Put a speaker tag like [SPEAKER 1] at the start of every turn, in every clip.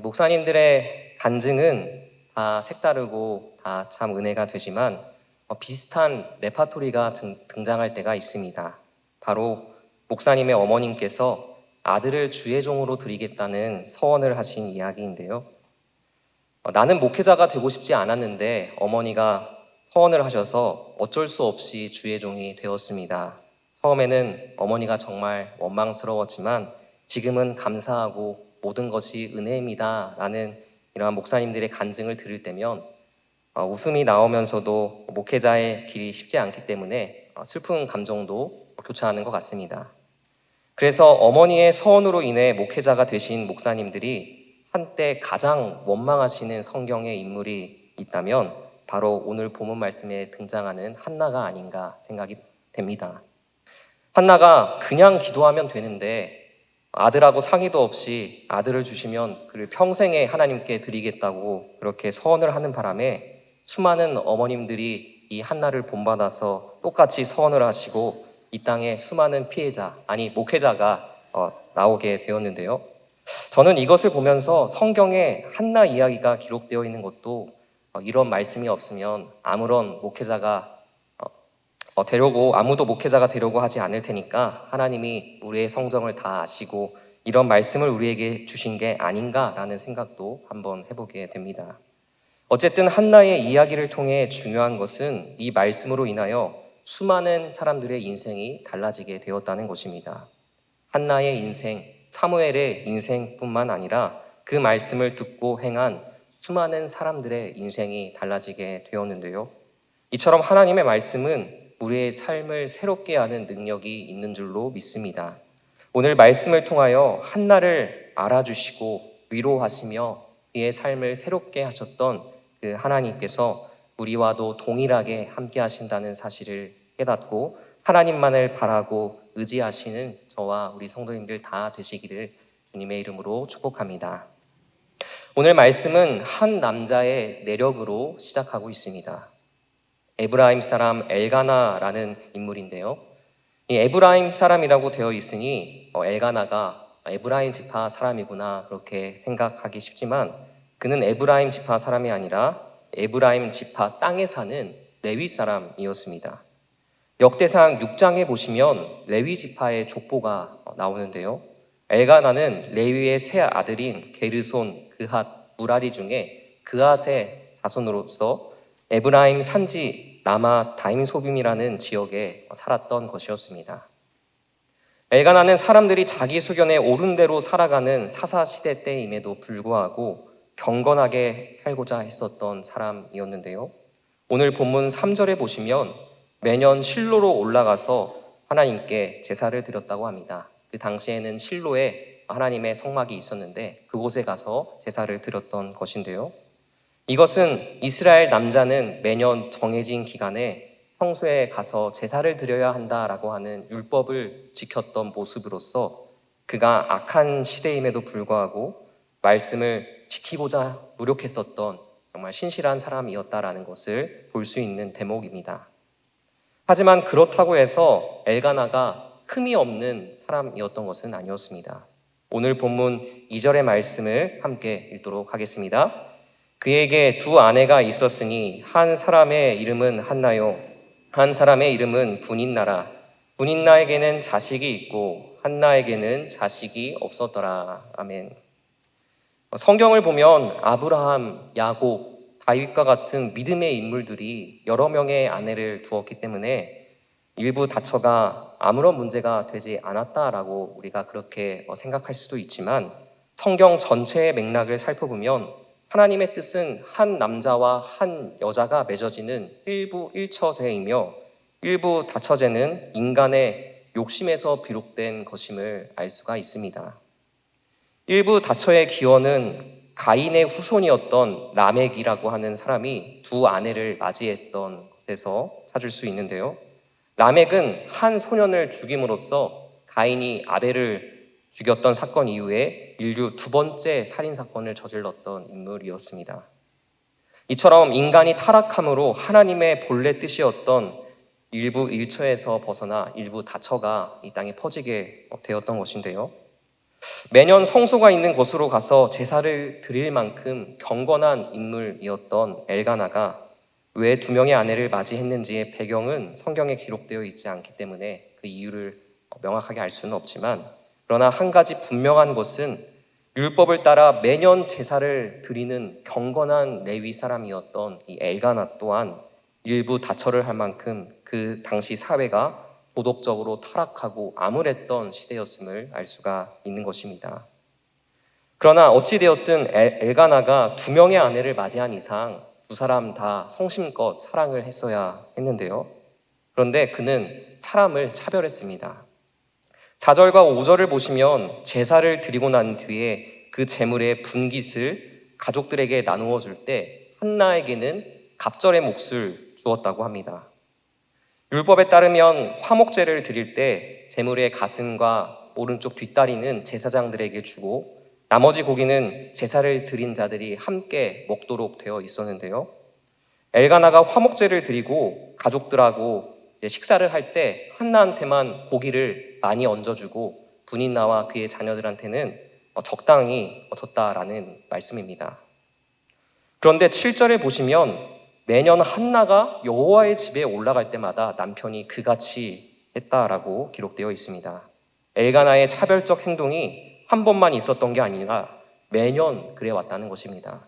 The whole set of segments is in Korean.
[SPEAKER 1] 목사님들의 간증은 다 색다르고 다 참 은혜가 되지만 비슷한 레파토리가 등장할 때가 있습니다. 바로 목사님의 어머님께서 아들을 주의 종으로 드리겠다는 서원을 하신 이야기인데요. 나는 목회자가 되고 싶지 않았는데 어머니가 서원을 하셔서 어쩔 수 없이 주의 종이 되었습니다. 처음에는 어머니가 정말 원망스러웠지만 지금은 감사하고 모든 것이 은혜입니다 라는 이러한 목사님들의 간증을 들을 때면 웃음이 나오면서도 목회자의 길이 쉽지 않기 때문에 슬픈 감정도 교차하는 것 같습니다. 그래서 어머니의 서원으로 인해 목회자가 되신 목사님들이 한때 가장 원망하시는 성경의 인물이 있다면 바로 오늘 본문 말씀에 등장하는 한나가 아닌가 생각이 됩니다. 한나가 그냥 기도하면 되는데 아들하고 상의도 없이 아들을 주시면 그를 평생에 하나님께 드리겠다고 그렇게 서원을 하는 바람에 수많은 어머님들이 이 한나를 본받아서 똑같이 서원을 하시고 이 땅에 수많은 피해자, 아니 목회자가 나오게 되었는데요. 저는 이것을 보면서 성경에 한나 이야기가 기록되어 있는 것도 이런 말씀이 없으면 아무런 목회자가 아무도 목회자가 되려고 하지 않을 테니까 하나님이 우리의 성정을 다 아시고 이런 말씀을 우리에게 주신 게 아닌가라는 생각도 한번 해보게 됩니다. 어쨌든 한나의 이야기를 통해 중요한 것은 이 말씀으로 인하여 수많은 사람들의 인생이 달라지게 되었다는 것입니다. 한나의 인생, 사무엘의 인생뿐만 아니라 그 말씀을 듣고 행한 수많은 사람들의 인생이 달라지게 되었는데요. 이처럼 하나님의 말씀은 우리의 삶을 새롭게 하는 능력이 있는 줄로 믿습니다. 오늘 말씀을 통하여 한나를 알아주시고 위로하시며 그의 삶을 새롭게 하셨던 그 하나님께서 우리와도 동일하게 함께 하신다는 사실을 깨닫고 하나님만을 바라고 의지하시는 저와 우리 성도님들 다 되시기를 주님의 이름으로 축복합니다. 오늘 말씀은 한 남자의 내력으로 시작하고 있습니다. 에브라임 사람 엘가나라는 인물인데요. 이 에브라임 사람이라고 되어 있으니 엘가나가 에브라임 지파 사람이구나 그렇게 생각하기 쉽지만 그는 에브라임 지파 사람이 아니라 에브라임 지파 땅에 사는 레위 사람이었습니다. 역대상 6장에 보시면 레위 지파의 족보가 나오는데요. 엘가나는 레위의 세 아들인 게르손, 그핫, 무라리 중에 그핫의 자손으로서 에브라임 산지 라마 다임소빔이라는 지역에 살았던 것이었습니다. 엘가나는 사람들이 자기 소견에 옳은 대로 살아가는 사사시대 때임에도 불구하고 경건하게 살고자 했었던 사람이었는데요. 오늘 본문 3절에 보시면 매년 실로로 올라가서 하나님께 제사를 드렸다고 합니다. 그 당시에는 실로에 하나님의 성막이 있었는데 그곳에 가서 제사를 드렸던 것인데요. 이것은 이스라엘 남자는 매년 정해진 기간에 성소에 가서 제사를 드려야 한다라고 하는 율법을 지켰던 모습으로서 그가 악한 시대임에도 불구하고 말씀을 지키고자 노력했었던 정말 신실한 사람이었다라는 것을 볼 수 있는 대목입니다. 하지만 그렇다고 해서 엘가나가 흠이 없는 사람이었던 것은 아니었습니다. 오늘 본문 2절의 말씀을 함께 읽도록 하겠습니다. 그에게 두 아내가 있었으니 한 사람의 이름은 한나요 한 사람의 이름은 분인나라. 분인나에게는 자식이 있고 한나에게는 자식이 없었더라. 아멘. 성경을 보면 아브라함, 야곱, 다윗과 같은 믿음의 인물들이 여러 명의 아내를 두었기 때문에 일부 다처가 아무런 문제가 되지 않았다라고 우리가 그렇게 생각할 수도 있지만 성경 전체의 맥락을 살펴보면 하나님의 뜻은 한 남자와 한 여자가 맺어지는 일부 일처제이며 일부 다처제는 인간의 욕심에서 비롯된 것임을 알 수가 있습니다. 일부 다처의 기원은 가인의 후손이었던 라멕이라고 하는 사람이 두 아내를 맞이했던 것에서 찾을 수 있는데요. 라멕은 한 소년을 죽임으로써 가인이 아벨을 죽였던 사건 이후에 인류 두 번째 살인사건을 저질렀던 인물이었습니다. 이처럼 인간이 타락함으로 하나님의 본래 뜻이었던 일부 일처에서 벗어나 일부 다처가 이 땅에 퍼지게 되었던 것인데요. 매년 성소가 있는 곳으로 가서 제사를 드릴 만큼 경건한 인물이었던 엘가나가 왜 두 명의 아내를 맞이했는지의 배경은 성경에 기록되어 있지 않기 때문에 그 이유를 명확하게 알 수는 없지만, 그러나 한 가지 분명한 것은 율법을 따라 매년 제사를 드리는 경건한 레위 사람이었던 이 엘가나 또한 일부 다처를 할 만큼 그 당시 사회가 도덕적으로 타락하고 암울했던 시대였음을 알 수가 있는 것입니다. 그러나 어찌되었든 엘가나가 두 명의 아내를 맞이한 이상 두 사람 다 성심껏 사랑을 했어야 했는데요. 그런데 그는 사람을 차별했습니다. 4절과 5절을 보시면 제사를 드리고 난 뒤에 그 제물의 분깃을 가족들에게 나누어 줄 때 한나에게는 갑절의 몫을 주었다고 합니다. 율법에 따르면 화목제를 드릴 때 제물의 가슴과 오른쪽 뒷다리는 제사장들에게 주고 나머지 고기는 제사를 드린 자들이 함께 먹도록 되어 있었는데요. 엘가나가 화목제를 드리고 가족들하고 식사를 할 때 한나한테만 고기를 많이 얹어주고 분인나와 그의 자녀들한테는 적당히 줬다라는 말씀입니다. 그런데 7절에 보시면 매년 한나가 여호와의 집에 올라갈 때마다 남편이 그같이 했다라고 기록되어 있습니다. 엘가나의 차별적 행동이 한 번만 있었던 게 아니라 매년 그래왔다는 것입니다.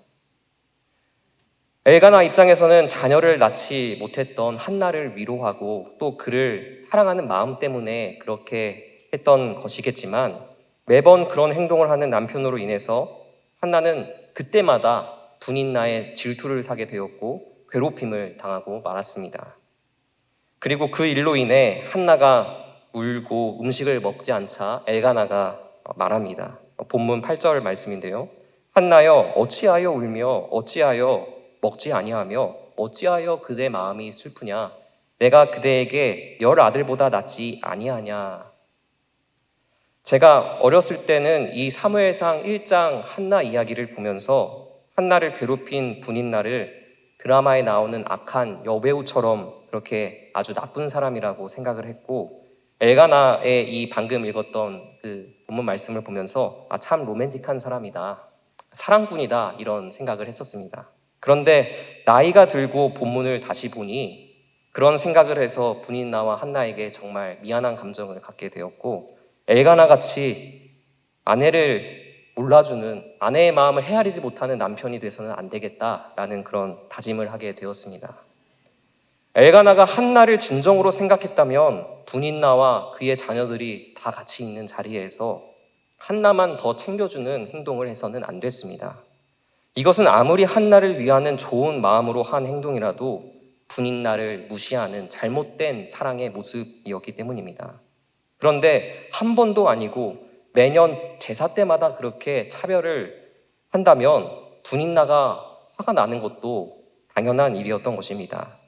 [SPEAKER 1] 엘가나 입장에서는 자녀를 낳지 못했던 한나를 위로하고 또 그를 사랑하는 마음 때문에 그렇게 했던 것이겠지만, 매번 그런 행동을 하는 남편으로 인해서 한나는 그때마다 분인나의 질투를 사게 되었고 괴롭힘을 당하고 말았습니다. 그리고 그 일로 인해 한나가 울고 음식을 먹지 않자 엘가나가 말합니다. 본문 8절 말씀인데요. 한나여 어찌하여 울며 어찌하여 먹지 아니하며 어찌하여 그대 마음이 슬프냐? 내가 그대에게 10 아들보다 낫지 아니하냐? 제가 어렸을 때는 이 사무엘상 1장 한나 이야기를 보면서 한나를 괴롭힌 분인나를 드라마에 나오는 악한 여배우처럼 그렇게 아주 나쁜 사람이라고 생각을 했고, 엘가나의 이 방금 읽었던 그 본문 말씀을 보면서 참 로맨틱한 사람이다, 사랑꾼이다, 이런 생각을 했었습니다. 그런데 나이가 들고 본문을 다시 보니 그런 생각을 해서 분인나와 한나에게 정말 미안한 감정을 갖게 되었고, 엘가나 같이 아내를 몰라주는, 아내의 마음을 헤아리지 못하는 남편이 돼서는 안 되겠다라는 그런 다짐을 하게 되었습니다. 엘가나가 한나를 진정으로 생각했다면 분인나와 그의 자녀들이 다 같이 있는 자리에서 한나만 더 챙겨주는 행동을 해서는 안 됐습니다. 이것은 아무리 한나를 위하는 좋은 마음으로 한 행동이라도 분인나를 무시하는 잘못된 사랑의 모습이었기 때문입니다. 그런데 한 번도 아니고 매년 제사 때마다 그렇게 차별을 한다면 분인나가 화가 나는 것도 당연한 일이었던 것입니다.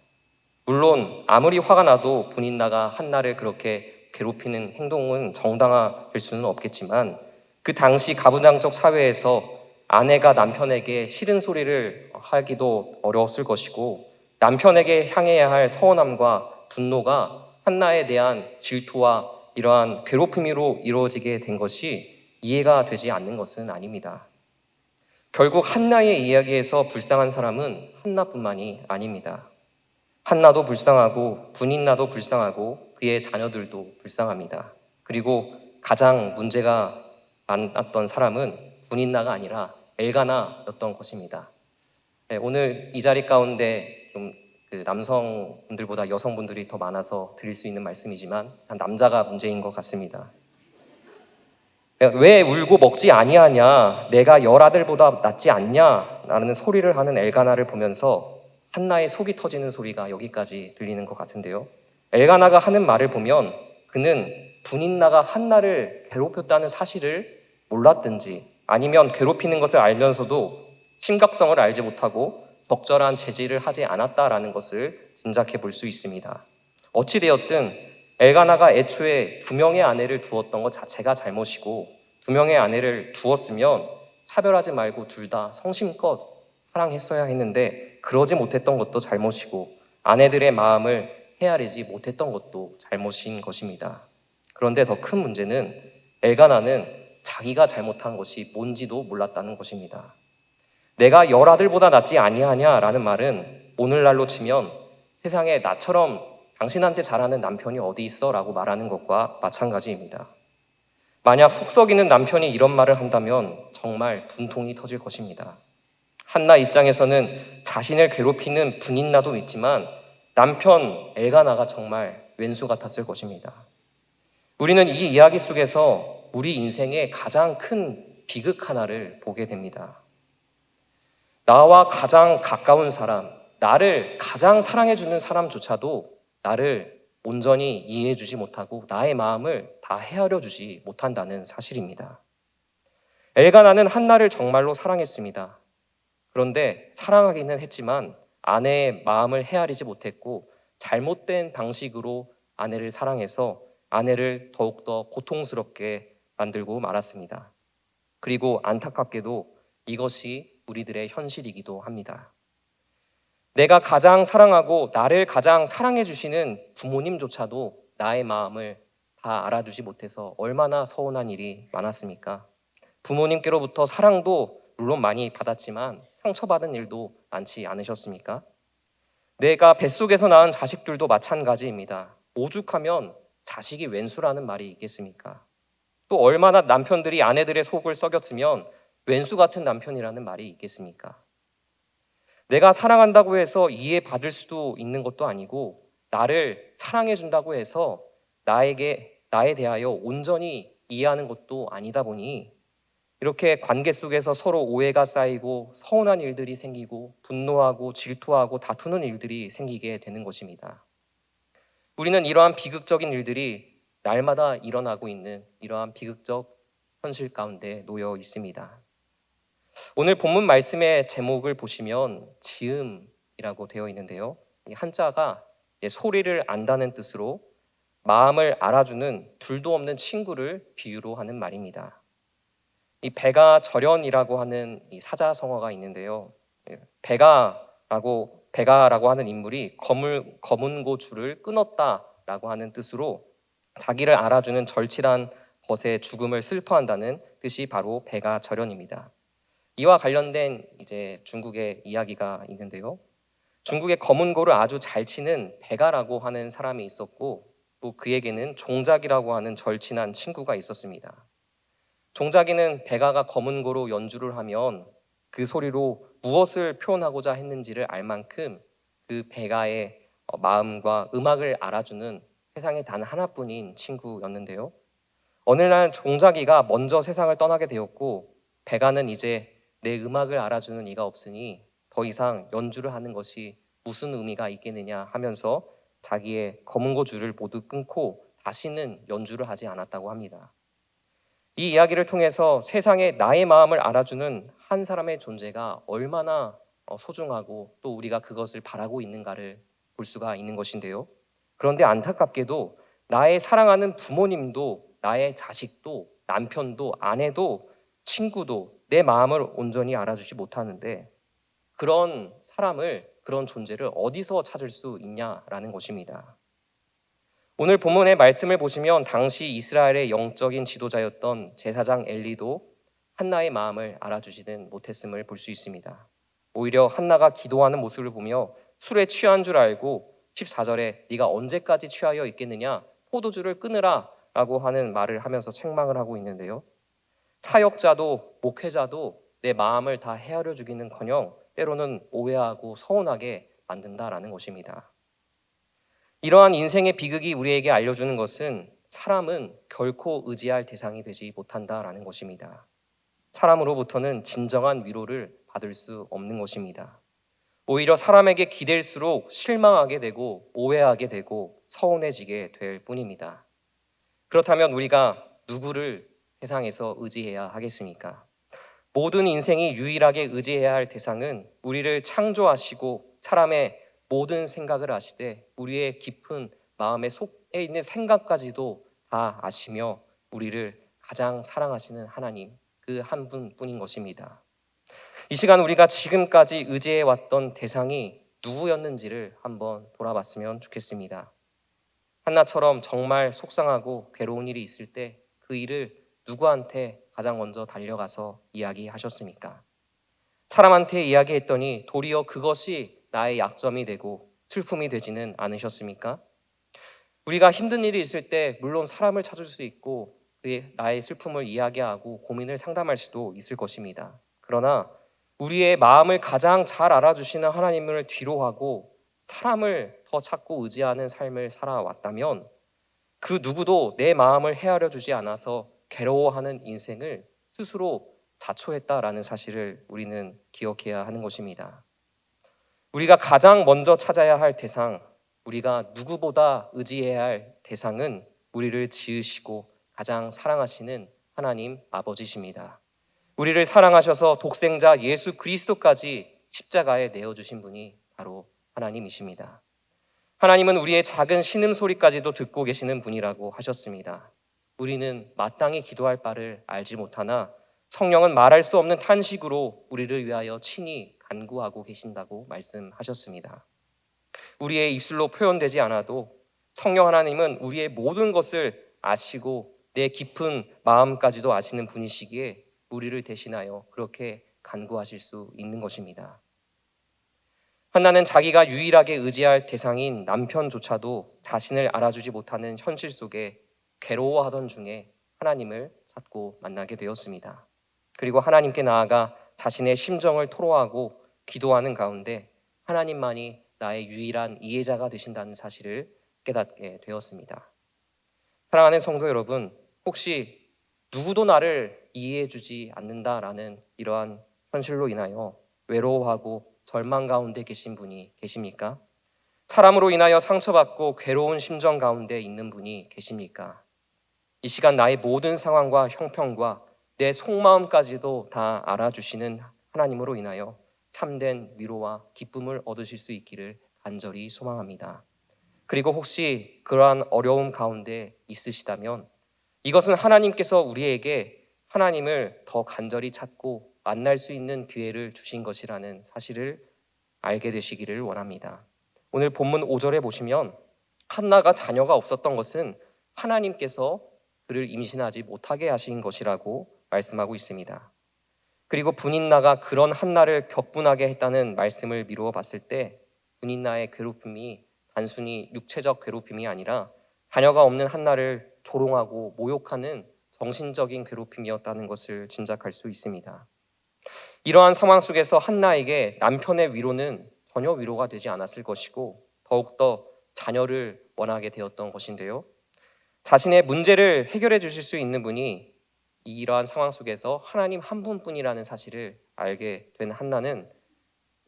[SPEAKER 1] 물론 아무리 화가 나도 분인나가 한나를 그렇게 괴롭히는 행동은 정당화될 수는 없겠지만, 그 당시 가부장적 사회에서 아내가 남편에게 싫은 소리를 하기도 어려웠을 것이고, 남편에게 향해야 할 서운함과 분노가 한나에 대한 질투와 이러한 괴롭힘으로 이루어지게 된 것이 이해가 되지 않는 것은 아닙니다. 결국 한나의 이야기에서 불쌍한 사람은 한나뿐만이 아닙니다. 한나도 불쌍하고 분인나도 불쌍하고 그의 자녀들도 불쌍합니다. 그리고 가장 문제가 많았던 사람은 분인나가 아니라 엘가나였던 것입니다. 네, 오늘 이 자리 가운데 좀 남성분들보다 여성분들이 더 많아서 드릴 수 있는 말씀이지만 남자가 문제인 것 같습니다. 왜 울고 먹지 아니하냐? 내가 10 아들보다 낫지 않냐? 라는 소리를 하는 엘가나를 보면서 한나의 속이 터지는 소리가 여기까지 들리는 것 같은데요. 엘가나가 하는 말을 보면 그는 분인나가 한나를 괴롭혔다는 사실을 몰랐든지 아니면 괴롭히는 것을 알면서도 심각성을 알지 못하고 적절한 제지를 하지 않았다라는 것을 짐작해 볼 수 있습니다. 어찌되었든 엘가나가 애초에 2명의 아내를 두었던 것 자체가 잘못이고, 2명의 아내를 두었으면 차별하지 말고 둘 다 성심껏 사랑했어야 했는데 그러지 못했던 것도 잘못이고, 아내들의 마음을 헤아리지 못했던 것도 잘못인 것입니다. 그런데 더 큰 문제는 엘가나는 자기가 잘못한 것이 뭔지도 몰랐다는 것입니다. 내가 열 아들보다 낫지 아니하냐라는 말은 오늘날로 치면 세상에 나처럼 당신한테 잘하는 남편이 어디 있어? 라고 말하는 것과 마찬가지입니다. 만약 속 썩이는 남편이 이런 말을 한다면 정말 분통이 터질 것입니다. 한나 입장에서는 자신을 괴롭히는 분인나도 있지만 남편 엘가나가 정말 왼수 같았을 것입니다. 우리는 이 이야기 속에서 우리 인생의 가장 큰 비극 하나를 보게 됩니다. 나와 가장 가까운 사람, 나를 가장 사랑해주는 사람조차도 나를 온전히 이해해주지 못하고 나의 마음을 다 헤아려주지 못한다는 사실입니다. 엘가나는 한나를 정말로 사랑했습니다. 그런데 사랑하기는 했지만 아내의 마음을 헤아리지 못했고 잘못된 방식으로 아내를 사랑해서 아내를 더욱더 고통스럽게 만들고 말았습니다. 그리고 안타깝게도 이것이 우리들의 현실이기도 합니다. 내가 가장 사랑하고 나를 가장 사랑해 주시는 부모님조차도 나의 마음을 다 알아주지 못해서 얼마나 서운한 일이 많았습니까? 부모님께로부터 사랑도 물론 많이 받았지만 상처받은 일도 많지 않으셨습니까? 내가 뱃속에서 낳은 자식들도 마찬가지입니다. 오죽하면 자식이 왼수라는 말이 있겠습니까? 또 얼마나 남편들이 아내들의 속을 썩였으면 왼수 같은 남편이라는 말이 있겠습니까? 내가 사랑한다고 해서 이해받을 수도 있는 것도 아니고 나를 사랑해준다고 해서 나에 대하여 온전히 이해하는 것도 아니다 보니 이렇게 관계 속에서 서로 오해가 쌓이고 서운한 일들이 생기고 분노하고 질투하고 다투는 일들이 생기게 되는 것입니다. 우리는 이러한 비극적인 일들이 날마다 일어나고 있는 이러한 비극적 현실 가운데 놓여 있습니다. 오늘 본문 말씀의 제목을 보시면 지음이라고 되어 있는데요. 이 한자가 소리를 안다는 뜻으로 마음을 알아주는 둘도 없는 친구를 비유로 하는 말입니다. 이 베가절연이라고 하는 이 사자성어가 있는데요. 베가라고 하는 인물이 검은고 줄을 끊었다라고 하는 뜻으로 자기를 알아주는 절친한 벗의 죽음을 슬퍼한다는 뜻이 바로 베가절연입니다. 이와 관련된 이제 중국의 이야기가 있는데요. 중국의 검은고를 아주 잘 치는 베가라고 하는 사람이 있었고 또 그에게는 종작이라고 하는 절친한 친구가 있었습니다. 종작이는 베가가 검은고로 연주를 하면 그 소리로 무엇을 표현하고자 했는지를 알 만큼 그 베가의 마음과 음악을 알아주는 세상에 단 하나뿐인 친구였는데요. 어느 날 종작이가 먼저 세상을 떠나게 되었고 베가는 이제 내 음악을 알아주는 이가 없으니 더 이상 연주를 하는 것이 무슨 의미가 있겠느냐 하면서 자기의 검은고 줄을 모두 끊고 다시는 연주를 하지 않았다고 합니다. 이 이야기를 통해서 세상에 나의 마음을 알아주는 한 사람의 존재가 얼마나 소중하고 또 우리가 그것을 바라고 있는가를 볼 수가 있는 것인데요. 그런데 안타깝게도 나의 사랑하는 부모님도 나의 자식도 남편도 아내도 친구도 내 마음을 온전히 알아주지 못하는데 그런 사람을 그런 존재를 어디서 찾을 수 있냐라는 것입니다. 오늘 본문의 말씀을 보시면 당시 이스라엘의 영적인 지도자였던 제사장 엘리도 한나의 마음을 알아주지는 못했음을 볼 수 있습니다. 오히려 한나가 기도하는 모습을 보며 술에 취한 줄 알고 14절에 네가 언제까지 취하여 있겠느냐 포도주를 끊으라 라고 하는 말을 하면서 책망을 하고 있는데요. 사역자도 목회자도 내 마음을 다 헤아려 주기는커녕 때로는 오해하고 서운하게 만든다라는 것입니다. 이러한 인생의 비극이 우리에게 알려주는 것은 사람은 결코 의지할 대상이 되지 못한다라는 것입니다. 사람으로부터는 진정한 위로를 받을 수 없는 것입니다. 오히려 사람에게 기댈수록 실망하게 되고 오해하게 되고 서운해지게 될 뿐입니다. 그렇다면 우리가 누구를 세상에서 의지해야 하겠습니까? 모든 인생이 유일하게 의지해야 할 대상은 우리를 창조하시고 사람의 모든 생각을 아시되 우리의 깊은 마음의 속에 있는 생각까지도 다 아시며 우리를 가장 사랑하시는 하나님 그 한 분뿐인 것입니다. 이 시간 우리가 지금까지 의지해왔던 대상이 누구였는지를 한번 돌아봤으면 좋겠습니다. 한나처럼 정말 속상하고 괴로운 일이 있을 때 그 일을 누구한테 가장 먼저 달려가서 이야기하셨습니까? 사람한테 이야기했더니 도리어 그것이 나의 약점이 되고 슬픔이 되지는 않으셨습니까? 우리가 힘든 일이 있을 때 물론 사람을 찾을 수 있고 나의 슬픔을 이야기하고 고민을 상담할 수도 있을 것입니다. 그러나 우리의 마음을 가장 잘 알아주시는 하나님을 뒤로하고 사람을 더 찾고 의지하는 삶을 살아왔다면 그 누구도 내 마음을 헤아려 주지 않아서 괴로워하는 인생을 스스로 자초했다라는 사실을 우리는 기억해야 하는 것입니다. 우리가 가장 먼저 찾아야 할 대상, 우리가 누구보다 의지해야 할 대상은 우리를 지으시고 가장 사랑하시는 하나님 아버지십니다. 우리를 사랑하셔서 독생자 예수 그리스도까지 십자가에 내어주신 분이 바로 하나님이십니다. 하나님은 우리의 작은 신음소리까지도 듣고 계시는 분이라고 하셨습니다. 우리는 마땅히 기도할 바를 알지 못하나 성령은 말할 수 없는 탄식으로 우리를 위하여 친히 간구하고 계신다고 말씀하셨습니다. 우리의 입술로 표현되지 않아도 성령 하나님은 우리의 모든 것을 아시고 내 깊은 마음까지도 아시는 분이시기에 우리를 대신하여 그렇게 간구하실 수 있는 것입니다. 한나는 자기가 유일하게 의지할 대상인 남편조차도 자신을 알아주지 못하는 현실 속에 괴로워하던 중에 하나님을 찾고 만나게 되었습니다. 그리고 하나님께 나아가 자신의 심정을 토로하고 기도하는 가운데 하나님만이 나의 유일한 이해자가 되신다는 사실을 깨닫게 되었습니다. 사랑하는 성도 여러분, 혹시 누구도 나를 이해해주지 않는다라는 이러한 현실로 인하여 외로워하고 절망 가운데 계신 분이 계십니까? 사람으로 인하여 상처받고 괴로운 심정 가운데 있는 분이 계십니까? 이 시간 나의 모든 상황과 형편과 내 속마음까지도 다 알아주시는 하나님으로 인하여 참된 위로와 기쁨을 얻으실 수 있기를 간절히 소망합니다. 그리고 혹시 그러한 어려움 가운데 있으시다면 이것은 하나님께서 우리에게 하나님을 더 간절히 찾고 만날 수 있는 기회를 주신 것이라는 사실을 알게 되시기를 원합니다. 오늘 본문 5절에 보시면 한나가 자녀가 없었던 것은 하나님께서 그를 임신하지 못하게 하신 것이라고 말씀하고 있습니다. 그리고 분인나가 그런 한나를 격분하게 했다는 말씀을 미루어 봤을 때 분인나의 괴롭힘이 단순히 육체적 괴롭힘이 아니라 자녀가 없는 한나를 조롱하고 모욕하는 정신적인 괴롭힘이었다는 것을 짐작할 수 있습니다. 이러한 상황 속에서 한나에게 남편의 위로는 전혀 위로가 되지 않았을 것이고 더욱더 자녀를 원하게 되었던 것인데요. 자신의 문제를 해결해 주실 수 있는 분이 이러한 상황 속에서 하나님 한 분뿐이라는 사실을 알게 된 한나는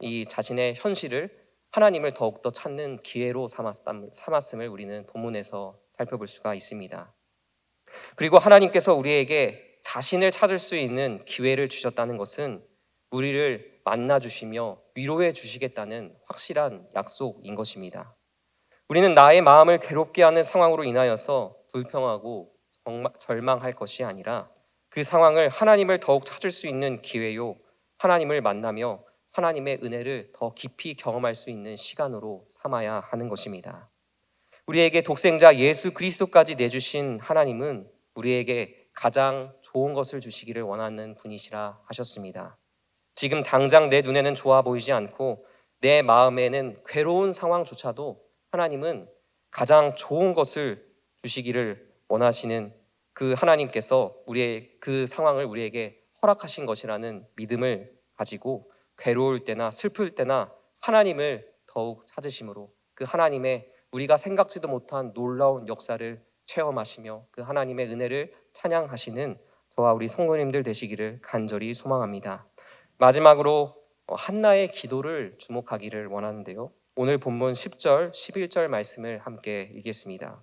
[SPEAKER 1] 이 자신의 현실을 하나님을 더욱더 찾는 기회로 삼았음을 우리는 본문에서 살펴볼 수가 있습니다. 그리고 하나님께서 우리에게 자신을 찾을 수 있는 기회를 주셨다는 것은 우리를 만나주시며 위로해 주시겠다는 확실한 약속인 것입니다. 우리는 나의 마음을 괴롭게 하는 상황으로 인하여서 불평하고 절망할 것이 아니라 그 상황을 하나님을 더욱 찾을 수 있는 기회요, 하나님을 만나며 하나님의 은혜를 더 깊이 경험할 수 있는 시간으로 삼아야 하는 것입니다. 우리에게 독생자 예수 그리스도까지 내주신 하나님은 우리에게 가장 좋은 것을 주시기를 원하는 분이시라 하셨습니다. 지금 당장 내 눈에는 좋아 보이지 않고 내 마음에는 괴로운 상황조차도 하나님은 가장 좋은 것을 주시기를 원하시는 그 하나님께서 우리의 그 상황을 우리에게 허락하신 것이라는 믿음을 가지고 괴로울 때나 슬플 때나 하나님을 더욱 찾으심으로 그 하나님의 우리가 생각지도 못한 놀라운 역사를 체험하시며 그 하나님의 은혜를 찬양하시는 저와 우리 성도님들 되시기를 간절히 소망합니다. 마지막으로 한나의 기도를 주목하기를 원하는데요. 오늘 본문 10절, 11절 말씀을 함께 읽겠습니다.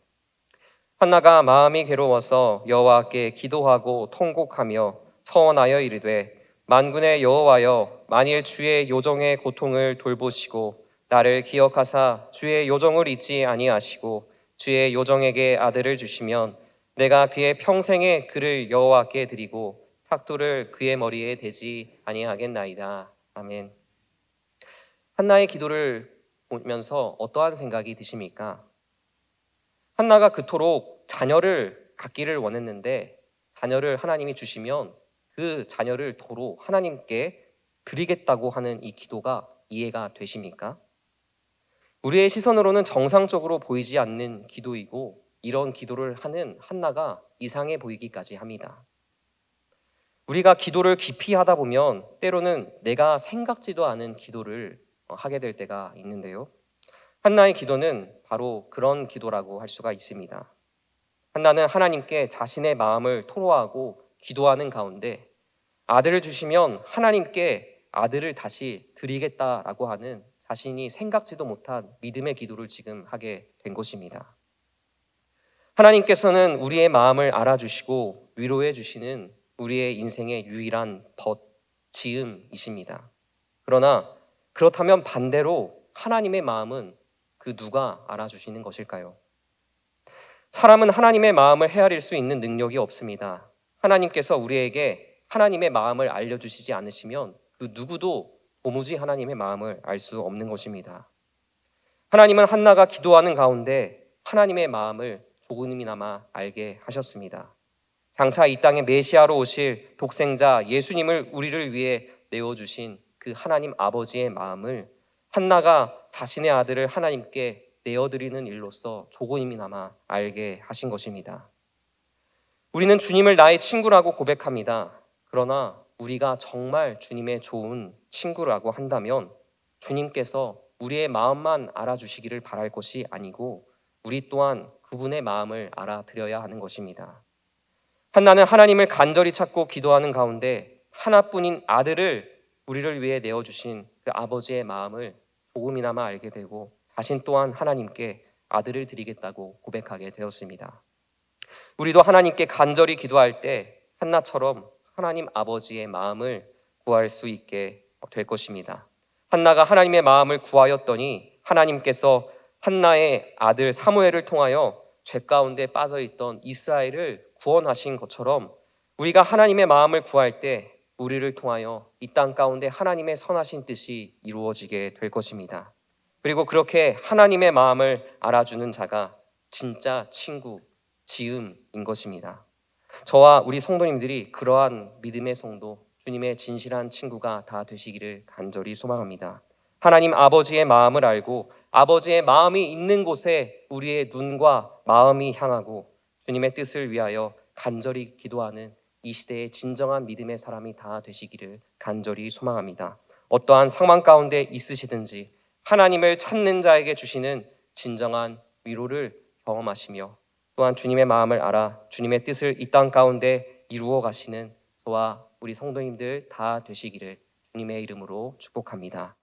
[SPEAKER 1] 한나가 마음이 괴로워서 여호와께 기도하고 통곡하며 서원하여 이르되 만군의 여호와여, 만일 주의 요정의 고통을 돌보시고 나를 기억하사 주의 요정을 잊지 아니하시고 주의 요정에게 아들을 주시면 내가 그의 평생에 그를 여호와께 드리고 삭도를 그의 머리에 대지 아니하겠나이다. 아멘. 한나의 기도를 보면서 어떠한 생각이 드십니까? 한나가 그토록 자녀를 갖기를 원했는데 자녀를 하나님이 주시면 그 자녀를 도로 하나님께 드리겠다고 하는 이 기도가 이해가 되십니까? 우리의 시선으로는 정상적으로 보이지 않는 기도이고 이런 기도를 하는 한나가 이상해 보이기까지 합니다. 우리가 기도를 깊이 하다 보면 때로는 내가 생각지도 않은 기도를 하게 될 때가 있는데요. 한나의 기도는 바로 그런 기도라고 할 수가 있습니다. 한나는 하나님께 자신의 마음을 토로하고 기도하는 가운데 아들을 주시면 하나님께 아들을 다시 드리겠다라고 하는 자신이 생각지도 못한 믿음의 기도를 지금 하게 된 것입니다. 하나님께서는 우리의 마음을 알아주시고 위로해 주시는 우리의 인생의 유일한 지음이십니다. 그러나 그렇다면 반대로 하나님의 마음은 그 누가 알아주시는 것일까요? 사람은 하나님의 마음을 헤아릴 수 있는 능력이 없습니다. 하나님께서 우리에게 하나님의 마음을 알려주시지 않으시면 그 누구도 도무지 하나님의 마음을 알 수 없는 것입니다. 하나님은 한나가 기도하는 가운데 하나님의 마음을 조금이나마 알게 하셨습니다. 장차 이 땅에 메시아로 오실 독생자 예수님을 우리를 위해 내어주신 그 하나님 아버지의 마음을 한나가 자신의 아들을 하나님께 내어드리는 일로서 조금이나마 알게 하신 것입니다. 우리는 주님을 나의 친구라고 고백합니다. 그러나 우리가 정말 주님의 좋은 친구라고 한다면 주님께서 우리의 마음만 알아주시기를 바랄 것이 아니고 우리 또한 그분의 마음을 알아드려야 하는 것입니다. 한나는 하나님을 간절히 찾고 기도하는 가운데 하나뿐인 아들을 우리를 위해 내어주신 그 아버지의 마음을 조금이나마 알게 되고 자신 또한 하나님께 아들을 드리겠다고 고백하게 되었습니다. 우리도 하나님께 간절히 기도할 때 한나처럼 하나님 아버지의 마음을 구할 수 있게 될 것입니다. 한나가 하나님의 마음을 구하였더니 하나님께서 한나의 아들 사무엘을 통하여 죄 가운데 빠져있던 이스라엘을 구원하신 것처럼 우리가 하나님의 마음을 구할 때 우리를 통하여 이 땅 가운데 하나님의 선하신 뜻이 이루어지게 될 것입니다. 그리고 그렇게 하나님의 마음을 알아주는 자가 진짜 친구, 지음인 것입니다. 저와 우리 성도님들이 그러한 믿음의 성도, 주님의 진실한 친구가 다 되시기를 간절히 소망합니다. 하나님 아버지의 마음을 알고 아버지의 마음이 있는 곳에 우리의 눈과 마음이 향하고 주님의 뜻을 위하여 간절히 기도하는 이 시대의 진정한 믿음의 사람이 다 되시기를 간절히 소망합니다. 어떠한 상황 가운데 있으시든지 하나님을 찾는 자에게 주시는 진정한 위로를 경험하시며 또한 주님의 마음을 알아 주님의 뜻을 이 땅 가운데 이루어 가시는 저와 우리 성도님들 다 되시기를 주님의 이름으로 축복합니다.